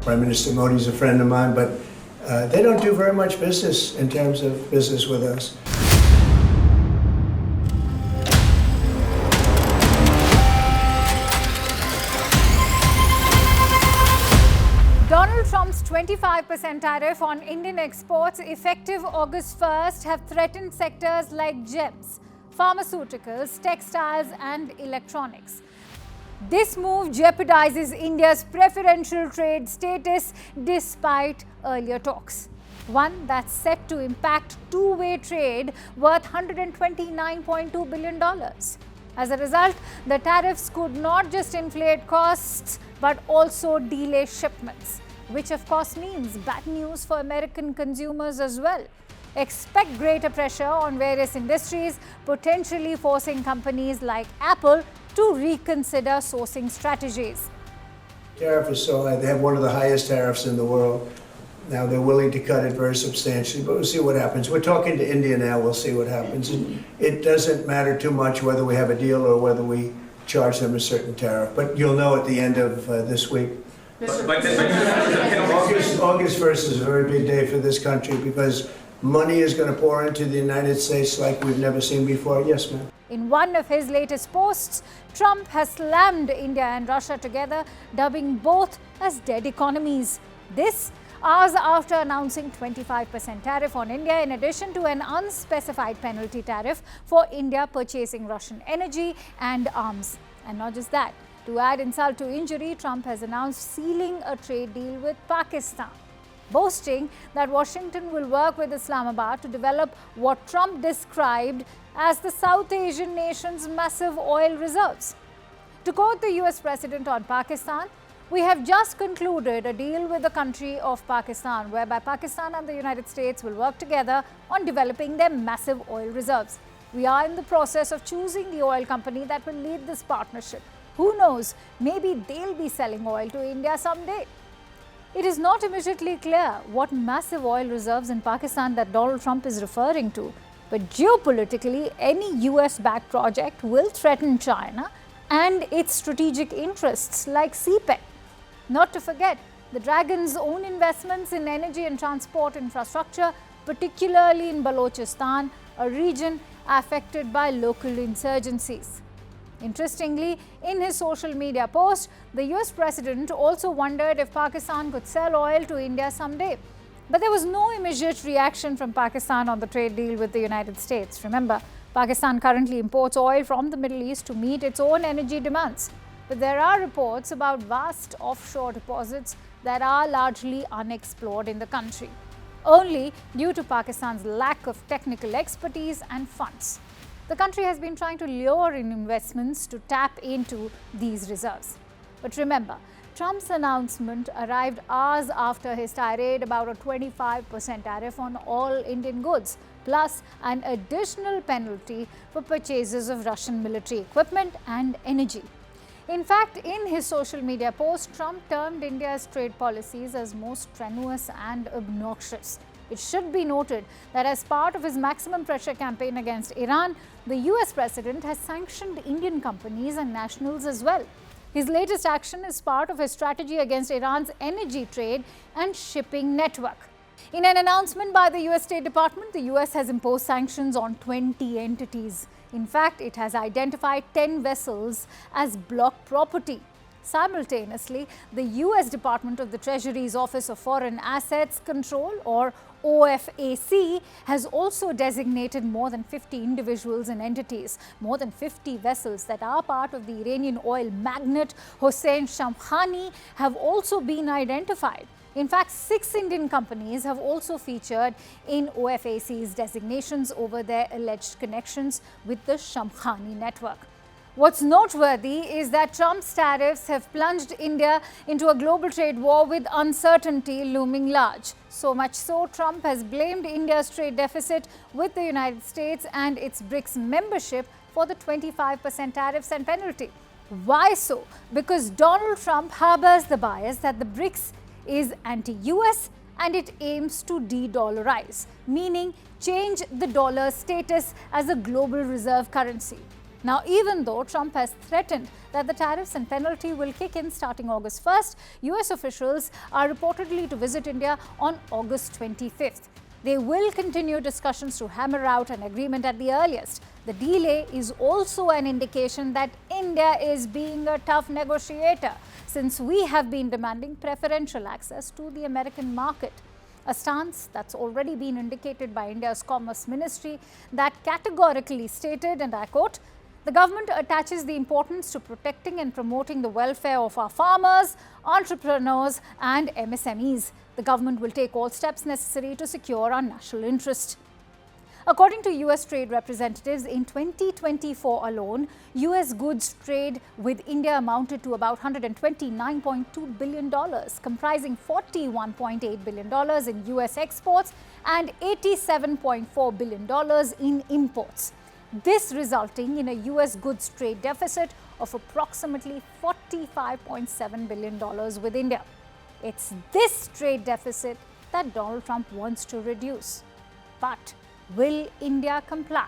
Prime Minister Modi is a friend of mine, but they don't do very much business in terms of business with us. Donald Trump's 25% tariff on Indian exports effective August 1st have threatened sectors like gems, pharmaceuticals, textiles and electronics. This move jeopardizes India's preferential trade status despite earlier talks. One that's set to impact two-way trade worth $129.2 billion. As a result, the tariffs could not just inflate costs but also delay shipments, which of course means bad news for American consumers as well. Expect greater pressure on various industries, potentially forcing companies like Apple to reconsider sourcing strategies. Tariff is so high. They have one of the highest tariffs in the world. Now they're willing to cut it very substantially, but we'll see what happens. We're talking to India now. We'll see what happens. It doesn't matter too much whether we have a deal or whether we charge them a certain tariff, but you'll know at the end of this week. August 1st is a very big day for this country because money is going to pour into the United States like we've never seen before. Yes, ma'am. In one of his latest posts, Trump has slammed India and Russia together, dubbing both as dead economies. This hours after announcing 25% tariff on India in addition to an unspecified penalty tariff for India purchasing Russian energy and arms. And not just that, to add insult to injury, Trump has announced sealing a trade deal with Pakistan, boasting that Washington will work with Islamabad to develop what Trump described as the South Asian nation's massive oil reserves. To quote the US President on Pakistan, "We have just concluded a deal with the country of Pakistan, whereby Pakistan and the United States will work together on developing their massive oil reserves. We are in the process of choosing the oil company that will lead this partnership. Who knows, maybe they'll be selling oil to India someday." It is not immediately clear what massive oil reserves in Pakistan that Donald Trump is referring to, but geopolitically, any US-backed project will threaten China and its strategic interests like CPEC. Not to forget, the Dragon's own investments in energy and transport infrastructure, particularly in Balochistan, a region affected by local insurgencies. Interestingly, in his social media post, the US President also wondered if Pakistan could sell oil to India someday. But there was no immediate reaction from Pakistan on the trade deal with the United States. Remember, Pakistan currently imports oil from the Middle East to meet its own energy demands. But there are reports about vast offshore deposits that are largely unexplored in the country, only due to Pakistan's lack of technical expertise and funds. The country has been trying to lure in investments to tap into these reserves. But remember, Trump's announcement arrived hours after his tirade about a 25% tariff on all Indian goods, plus an additional penalty for purchases of Russian military equipment and energy. In fact, in his social media post, Trump termed India's trade policies as most strenuous and obnoxious. It should be noted that as part of his maximum pressure campaign against Iran, the US President has sanctioned Indian companies and nationals as well. His latest action is part of his strategy against Iran's energy trade and shipping network. In an announcement by the US State Department, the US has imposed sanctions on 20 entities. In fact, it has identified 10 vessels as block property. Simultaneously, the US Department of the Treasury's Office of Foreign Assets Control, or OFAC, has also designated more than 50 individuals and entities, more than 50 vessels that are part of the Iranian oil magnate Hossein Shamkhani have also been identified. In fact, 6 Indian companies have also featured in OFAC's designations over their alleged connections with the Shamkhani network. What's noteworthy is that Trump's tariffs have plunged India into a global trade war with uncertainty looming large. So much so, Trump has blamed India's trade deficit with the United States and its BRICS membership for the 25% tariffs and penalty. Why so? Because Donald Trump harbors the bias that the BRICS is anti-US and it aims to de-dollarize, meaning change the dollar's status as a global reserve currency. Now, even though Trump has threatened that the tariffs and penalty will kick in starting August 1st, US officials are reportedly to visit India on August 25th. They will continue discussions to hammer out an agreement at the earliest. The delay is also an indication that India is being a tough negotiator, since we have been demanding preferential access to the American market. A stance that's already been indicated by India's Commerce Ministry that categorically stated, and I quote, "The government attaches the importance to protecting and promoting the welfare of our farmers, entrepreneurs and MSMEs. The government will take all steps necessary to secure our national interest." According to US trade representatives, in 2024 alone, US goods trade with India amounted to about $129.2 billion, comprising $41.8 billion in US exports and $87.4 billion in imports. This resulting in a US goods trade deficit of approximately $45.7 billion with India. It's this trade deficit that Donald Trump wants to reduce. But will India comply?